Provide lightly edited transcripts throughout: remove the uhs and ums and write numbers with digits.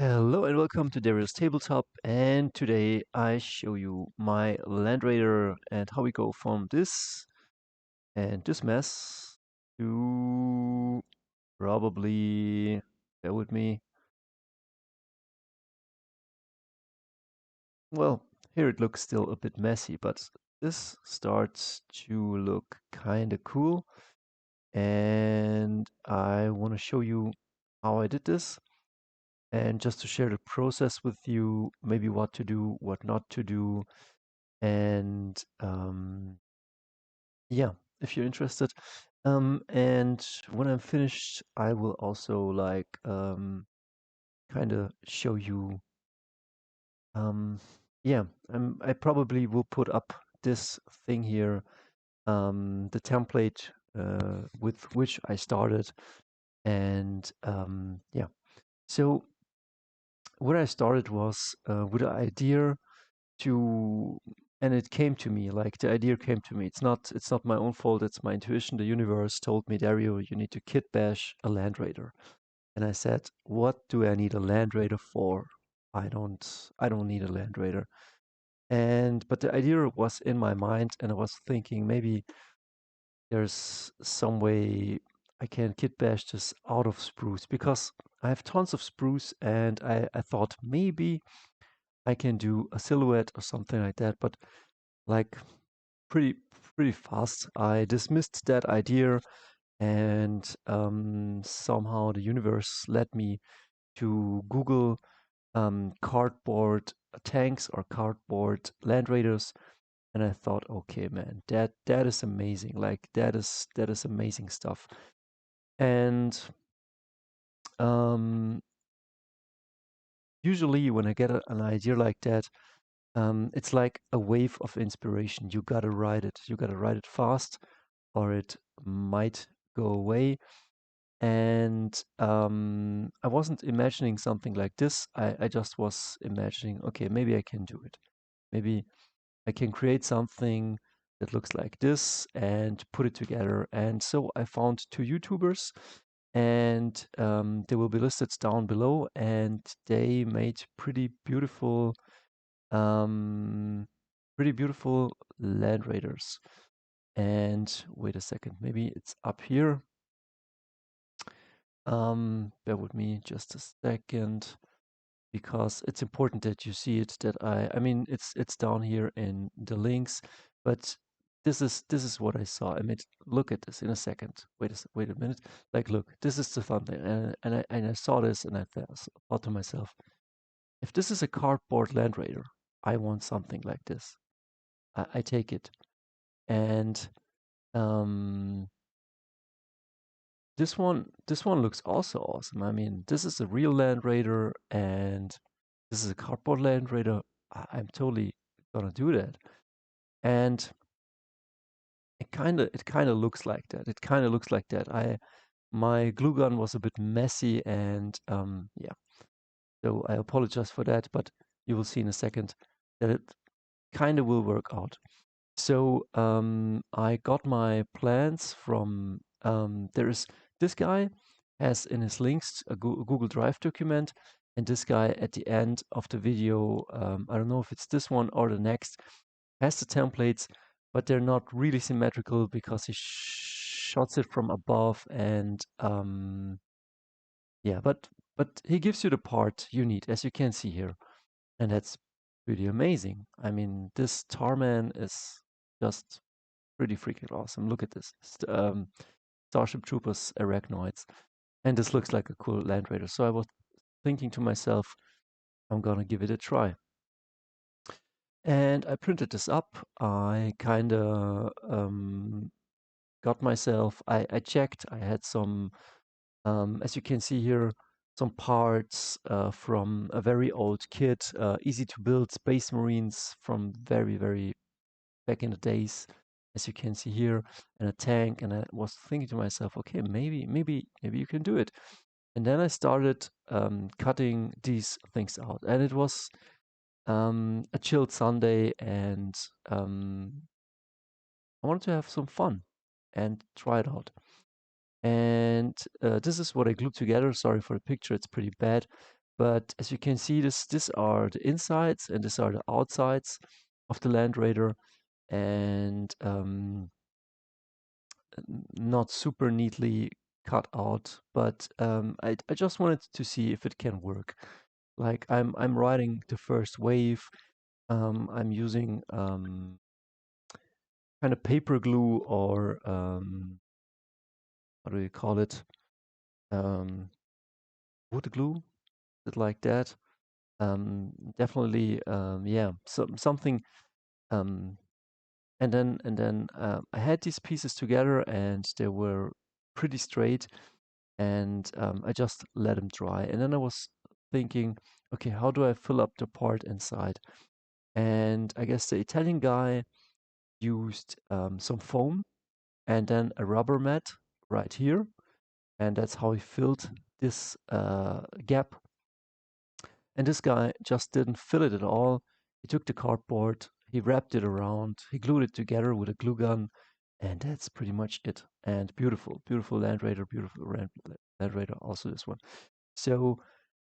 Hello and welcome to Darius Tabletop, and today I show you my Landraider and how we go from this and this mess to probably, bear with me, well, here it looks still a bit messy, but this starts to look kinda cool, and I want to show you how I did this. And just to share the process with you, maybe what to do, what not to do, and yeah, if you're interested. And when I'm finished, I will also like kind of show you. Um, yeah, I probably will put up this thing here, the template with which I started, and yeah. So what I started was with the idea to, and it came to me, like the idea came to me. It's not my own fault, it's my intuition. The universe told me, Dario, you need to kit bash a land raider. And I said, what do I need a land raider for? I don't need a land raider. And but the idea was in my mind, and I was thinking maybe there's some way I can kit bash this out of spruce, because I have tons of spruce, and I thought maybe I can do a silhouette or something like that. But like pretty pretty fast, I dismissed that idea, and somehow the universe led me to Google cardboard tanks or cardboard land raiders, and I thought, okay, man, that is amazing. Like that is amazing stuff. And um, usually when I get an idea like that, it's like a wave of inspiration. You gotta ride it. You gotta ride it fast, or it might go away. And I wasn't imagining something like this. I just was imagining, okay, maybe I can do it. Maybe I can create something that looks like this and put it together. And so I found two YouTubers, and they will be listed down below. And they made um, pretty beautiful land raiders. And wait a second, maybe it's up here. Bear with me just a second, because it's important that you see it. That I mean, it's down here in the links, but this is what I saw. I mean, look at this in a second. Wait a minute. Like, look, this is the thumbnail, and I saw this, and I thought to myself, if this is a cardboard land raider, I want something like this. I take it, and um, this one looks also awesome. I mean, this is a real Land Raider, and this is a cardboard Land Raider. I'm totally gonna do that. And it kinda looks like that. It kinda looks like that. My glue gun was a bit messy, and yeah. So I apologize for that, but you will see in a second that it kinda will work out. So I got my plans from there is this guy has in his links a Google Drive document, and this guy at the end of the video, I don't know if it's this one or the next, has the templates, but they're not really symmetrical because he shots it from above, and yeah, but he gives you the part you need, as you can see here, and that's pretty amazing. I mean, this Tarman is just pretty freaking awesome. Look at this. Starship Troopers arachnoids. And this looks like a cool Land Raider. So I was thinking to myself, I'm gonna give it a try. And I printed this up. I kinda got myself, I checked, I had some, as you can see here, some parts from a very old kit, easy to build Space Marines from very, very back in the days, as you can see here, and a tank. And I was thinking to myself, okay, maybe you can do it. And then I started cutting these things out, and it was a chilled Sunday, and I wanted to have some fun and try it out. And this is what I glued together. Sorry for the picture; it's pretty bad, But as you can see, this are the insides and these are the outsides of the Landraider, and not super neatly cut out. But I just wanted to see if it can work. Like I'm riding the first wave. I'm using kind of paper glue or what do you call it? Um, wood glue, it like that. Definitely, yeah, something. Um, and then I had these pieces together, and they were pretty straight, and I just let them dry. And then I was thinking, okay, how do I fill up the part inside? And I guess the Italian guy used some foam and then a rubber mat right here, and that's how he filled this gap. And this guy just didn't fill it at all. He took the cardboard, he wrapped it around, he glued it together with a glue gun, and that's pretty much it. And beautiful, beautiful Landraider, beautiful Landraider, also this one. So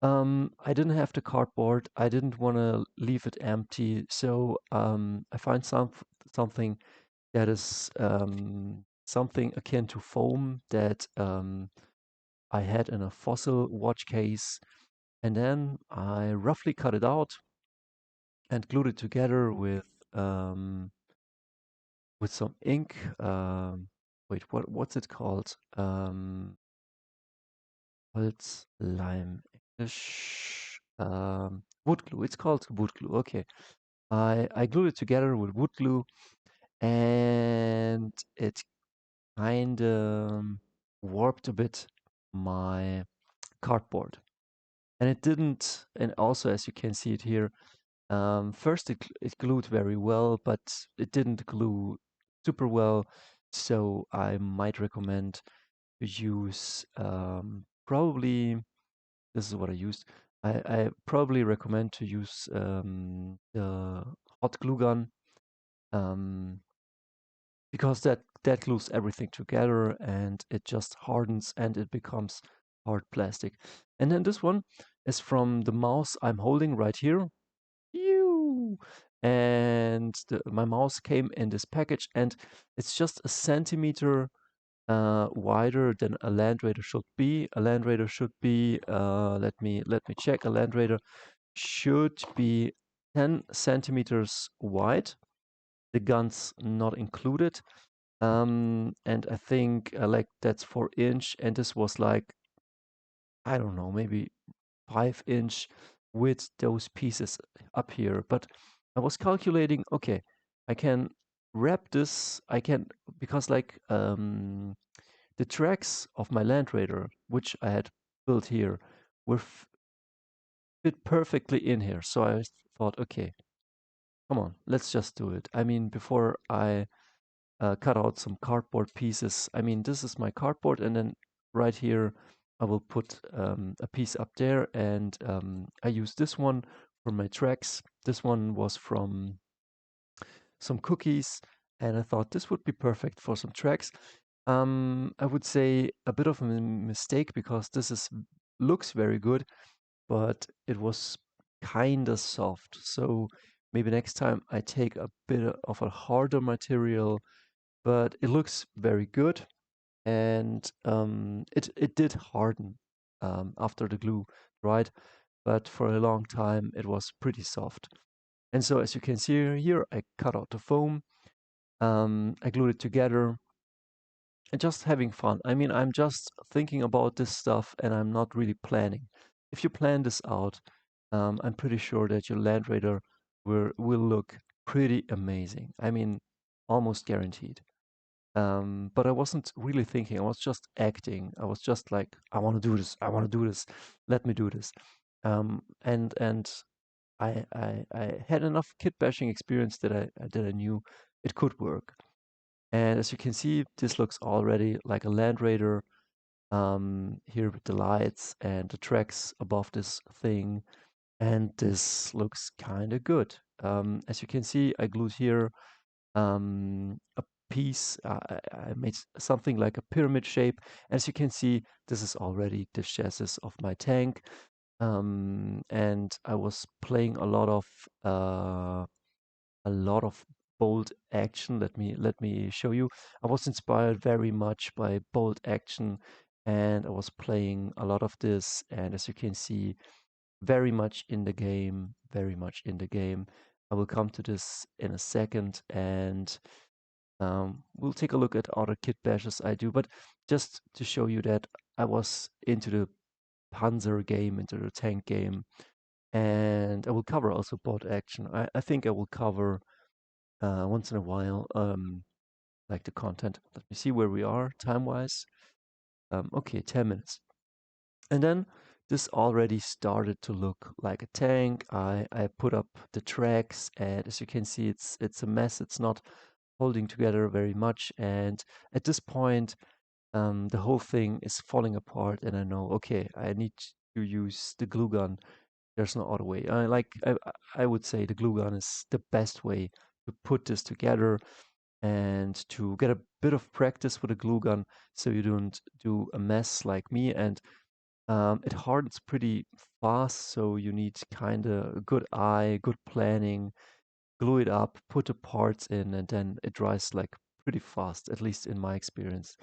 I didn't have the cardboard. I didn't want to leave it empty. So I find something that is something akin to foam that I had in a fossil watch case. And then I roughly cut it out and glued it together with some ink. Wait, what's it called? Holz, lime, English. Wood glue. It's called wood glue. Okay. I glued it together with wood glue, and it kind of warped a bit my cardboard. And it didn't, and also as you can see it here, first it glued very well, but it didn't glue super well. So I might recommend to use probably, this is what I used. I probably recommend to use the hot glue gun, um, because that glues everything together and it just hardens and it becomes hard plastic. And then this one is from the mouse I'm holding right here. Phew! And my mouse came in this package, and it's just a centimeter wider than a Landraider should be. A Landraider should be, let me check. A Landraider should be 10 centimeters wide. The gun's not included. And I think like that's 4 inch, and this was like, I don't know, maybe 5 inch with those pieces up here. But I was calculating, okay, I can wrap this, I can, because like the tracks of my Landraider, which I had built here, were fit perfectly in here. So I thought, okay, come on, let's just do it. I mean, before I cut out some cardboard pieces, I mean, this is my cardboard, and then right here, I will put a piece up there, and I use this one for my tracks. This one was from some cookies, and I thought this would be perfect for some tracks. I would say a bit of a mistake because looks very good, but it was kind of soft. So maybe next time I take a bit of a harder material, but it looks very good, and it did harden after the glue dried, but for a long time it was pretty soft. And so as you can see here, I cut out the foam, I glued it together, and just having fun. I mean, I'm just thinking about this stuff and I'm not really planning. If you plan this out, I'm pretty sure that your Landraider will look pretty amazing. I mean, almost guaranteed. But I wasn't really thinking. I was just acting. I was just like, I want to do this. I want to do this. Let me do this. And I had enough kit bashing experience that I knew it could work. And as you can see, this looks already like a Landraider, here with the lights and the tracks above this thing. And this looks kind of good. As you can see, I glued here a piece. I made something like a pyramid shape. As you can see, this is already the chassis of my tank. and I was playing a lot of bolt action. Let me show you. I was inspired very much by bolt action, and I was playing a lot of this. And as you can see, very much in the game, very much in the game. I will come to this in a second, and we'll take a look at other kit bashes I do. But just to show you that I was into the Panzer game, into the tank game, and I will cover also bot action. I think I will cover once in a while, like the content. Let me see where we are time-wise. Okay, 10 minutes. And then this already started to look like a tank. I put up the tracks, and as you can see, it's a mess. It's not holding together very much. And at this point, the whole thing is falling apart, and I know, okay, I need to use the glue gun. There's no other way. I would say the glue gun is the best way to put this together and to get a bit of practice with a glue gun so you don't do a mess like me. And it hardens pretty fast, so you need kind of a good eye, good planning, glue it up, put the parts in, and then it dries like pretty fast, at least in my experience.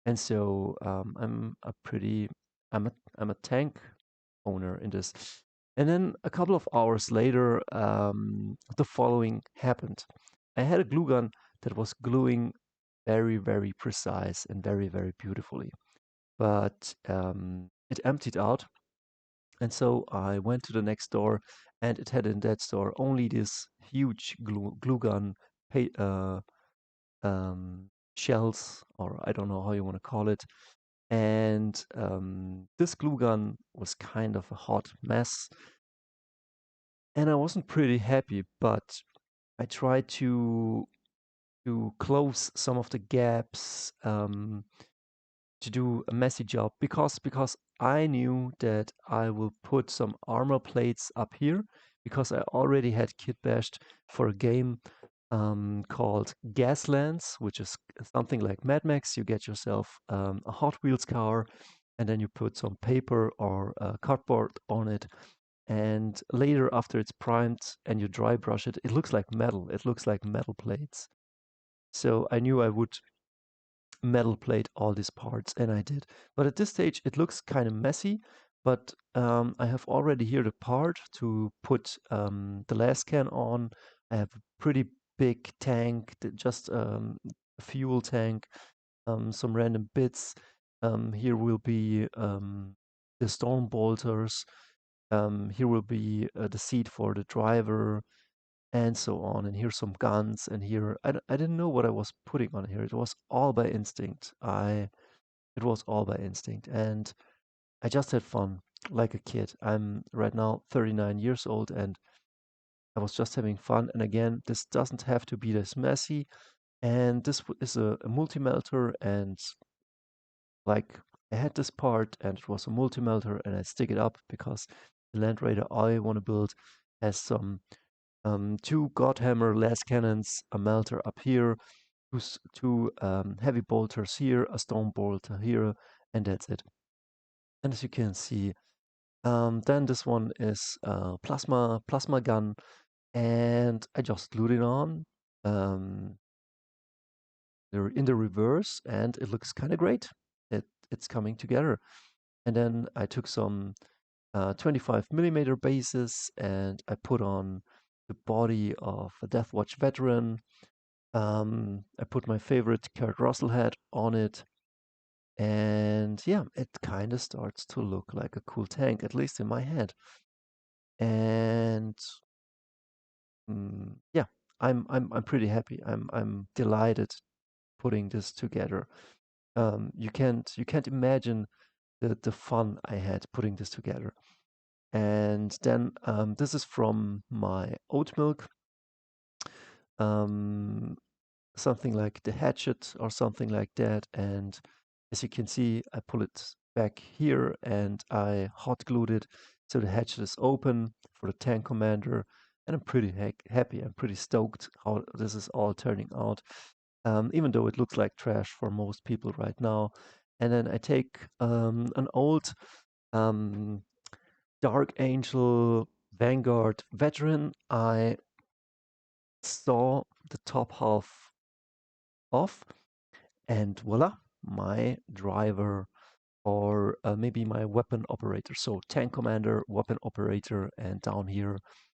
And so I'm a tank owner in this. And then a couple of hours later, the following happened. I had a glue gun that was gluing very, very precise and very, very beautifully. But it emptied out. And so I went to the next store, and it had in that store only this huge glue gun um, shells, or I don't know how you want to call it. And this glue gun was kind of a hot mess, and I wasn't pretty happy. But I tried to close some of the gaps, to do a messy job, because I knew that I will put some armor plates up here, because I already had kit bashed for a game called Gaslands, which is something like Mad Max. You get yourself a Hot Wheels car, and then you put some paper or cardboard on it. And later, after it's primed and you dry brush it, it looks like metal. It looks like metal plates. So I knew I would metal plate all these parts, and I did. But at this stage, it looks kind of messy. But I have already here the part to put the last can on. I have a pretty big tank, just a fuel tank, some random bits. Here will be the storm bolters. Here will be the seat for the driver, and so on. And here's some guns, and here I didn't know what I was putting on here. It was all by instinct. It was all by instinct, and I just had fun like a kid. I'm right now 39 years old, and I was just having fun. And again, this doesn't have to be this messy. And this is a multi-melter, and like I had this part, and it was a multi-melter, and I stick it up because the Landraider I want to build has some two Godhammer las cannons, a melter up here, two heavy bolters here, a stone bolter here, and that's it. And as you can see, then this one is plasma gun, and I just glued it on. They're in the reverse, and it looks kind of great. It's coming together. And then I took some 25 millimeter bases, and I put on the body of a Deathwatch veteran. I put my favorite Kurt Russell hat on it, and yeah, it kind of starts to look like a cool tank, at least in my head. And yeah, I'm pretty happy. I'm delighted putting this together. You can't imagine the fun I had putting this together. And then this is from my oat milk, um, something like the hatchet or something like that. And as you can see, I pull it back here and I hot glued it so the hatchet is open for the tank commander. And I'm pretty happy. I'm pretty stoked how this is all turning out, even though it looks like trash for most people right now. And then I take an old um, Dark Angel Vanguard veteran, I saw the top half off, and voila, my driver or maybe my weapon operator. So tank commander, weapon operator, and down here,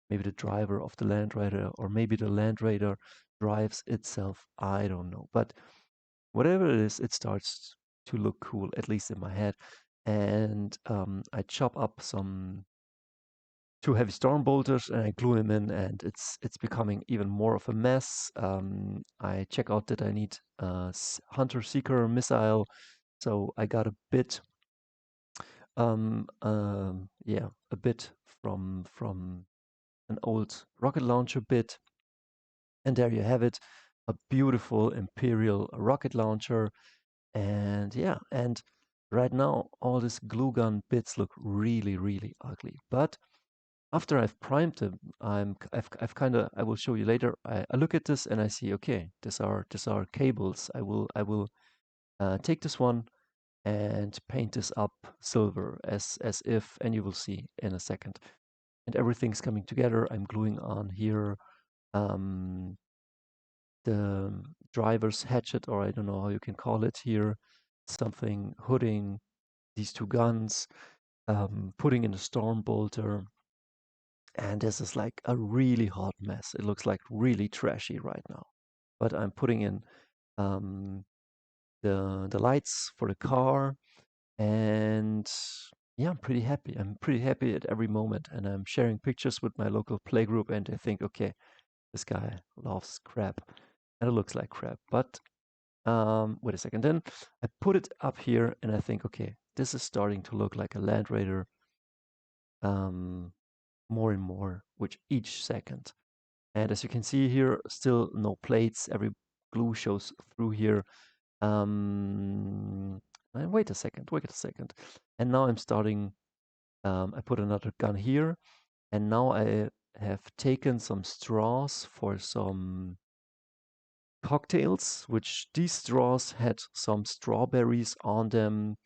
maybe the driver of the Landraider, or maybe the Landraider drives itself. I don't know. But whatever it is, it starts to look cool, at least in my head. And I chop up some two heavy storm bolters and I glue them in, and it's becoming even more of a mess. I check out that I need a hunter seeker missile, so I got a bit, yeah, a bit from an old rocket launcher bit, and there you have it, a beautiful Imperial rocket launcher, and yeah, and right now all these glue gun bits look really really ugly, but after I've primed them, I've kind of, I will show you later. I look at this and I see, okay, these are cables. I will take this one and paint this up silver as if, and you will see in a second. And everything's coming together. I'm gluing on here um, the driver's hatchet, or I don't know how you can call it here, something hooding these two guns, putting in a storm bolter. And this is like a really hot mess. It looks like really trashy right now. But I'm putting in um, the lights for the car, and yeah, I'm pretty happy. I'm pretty happy at every moment, and I'm sharing pictures with my local playgroup, and they think, okay, this guy loves crap, and it looks like crap. But wait a second. Then I put it up here, and I think, okay, this is starting to look like a Landraider more and more with each second. And as you can see here, still no plates. Every glue shows through here. And wait a second, wait a second. And now I'm starting, I put another gun here. And now I have taken some straws for some cocktails, which these straws had some strawberries on them.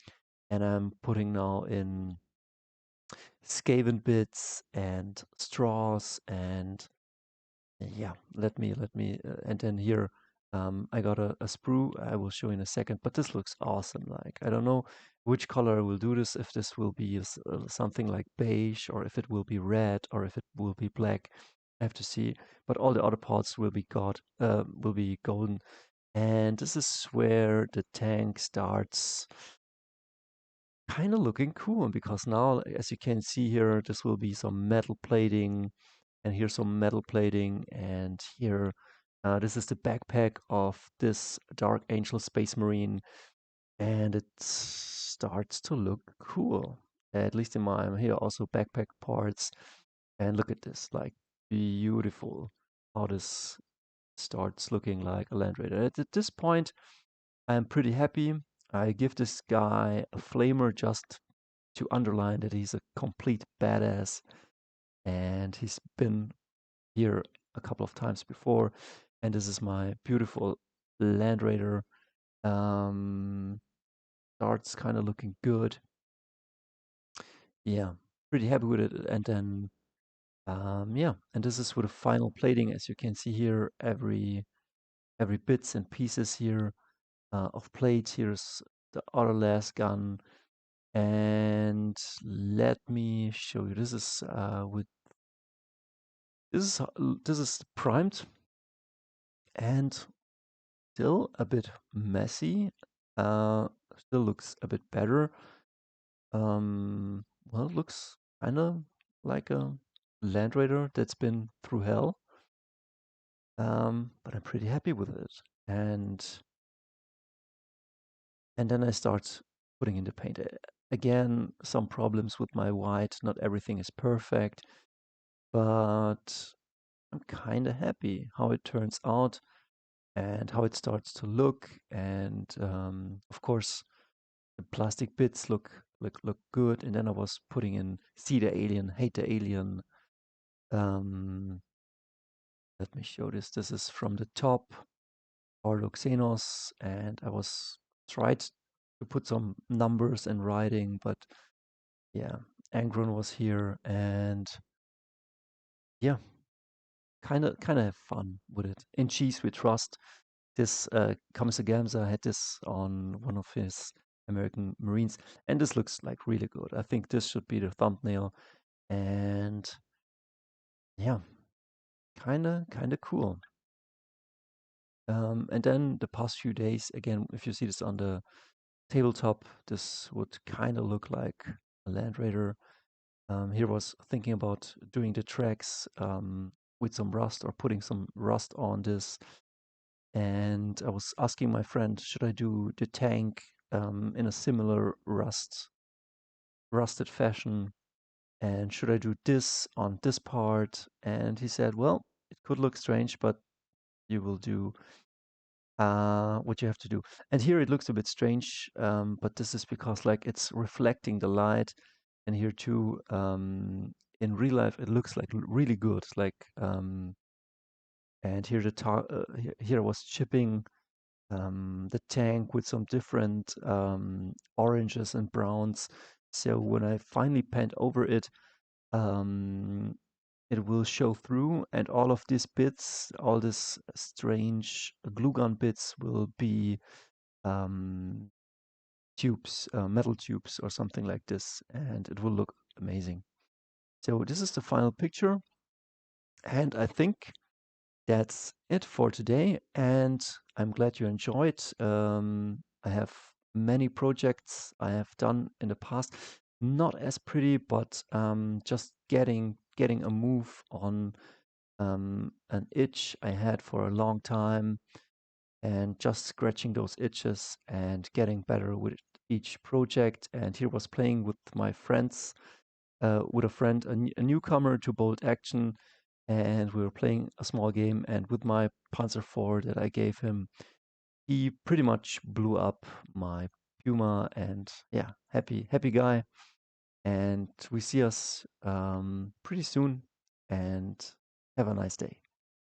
And I'm putting now in Skaven bits and straws and yeah, and then here, I got a sprue. I will show you in a second, but this looks awesome. Like, I don't know which color I will do this, if this will be something like beige, or if it will be red, or if it will be black. I have to see. But all the other parts will be golden. And this is where the tank starts kind of looking cool, because now, as you can see here, this will be some metal plating, and here's some metal plating, and here this is the backpack of this Dark Angel Space Marine, and it starts to look cool, at least in my here also backpack parts. And look at this, like, beautiful how this starts looking like a Landraider. At this point I'm pretty happy. I give this guy a flamer just to underline that he's a complete badass, and he's been here a couple of times before. And this is my beautiful Landraider. Um, Starts kind of looking good. Yeah, pretty happy with it. And then, yeah, and this is with the final plating. As you can see here, every bits and pieces here of plate. Here's the other last gun. And let me show you. This is this is primed and still a bit messy. Still looks a bit better. Well, it looks kind of like a Landraider that's been through hell. But I'm pretty happy with it. And then I start putting in the paint. Again, some problems with my white. Not everything is perfect, but I'm kind of happy how it turns out and how it starts to look. And of course, the plastic bits look good. And then I was putting in see the alien, hate the alien. Um, Let me show this. This is from the top, Orloxenos, and I was tried to put some numbers and writing, but yeah, Angron was here, and yeah, kind of have fun with it. In Cheese We Trust. This Kamsa Gamza had this on one of his American Marines, and this looks like really good. I think this should be the thumbnail, and yeah, kind of cool. And then the past few days, again, if you see this on the tabletop, this would kind of look like a Landraider. Here was thinking about doing the tracks with some rust or putting some rust on this. And I was asking my friend, should I do the tank in a similar rusted fashion? And should I do this on this part? And he said, well, it could look strange, but you will do what you have to do. And here it looks a bit strange, but this is because like it's reflecting the light. And here too, in real life, it looks like really good. Like, and here here I was chipping the tank with some different oranges and browns. So when I finally paint over it, um, it will show through, and all of these bits, all these strange glue gun bits, will be um, tubes, metal tubes, or something like this, and it will look amazing. So this is the final picture, and I think that's it for today, and I'm glad you enjoyed. I have many projects I have done in the past, not as pretty, but just getting a move on an itch I had for a long time, and just scratching those itches and getting better with each project. And here was playing with my friends, with a friend, a newcomer to Bold Action, and we were playing a small game. And with my Panzer IV that I gave him, he pretty much blew up my Puma. And yeah, happy guy. And we see us pretty soon. And have a nice day.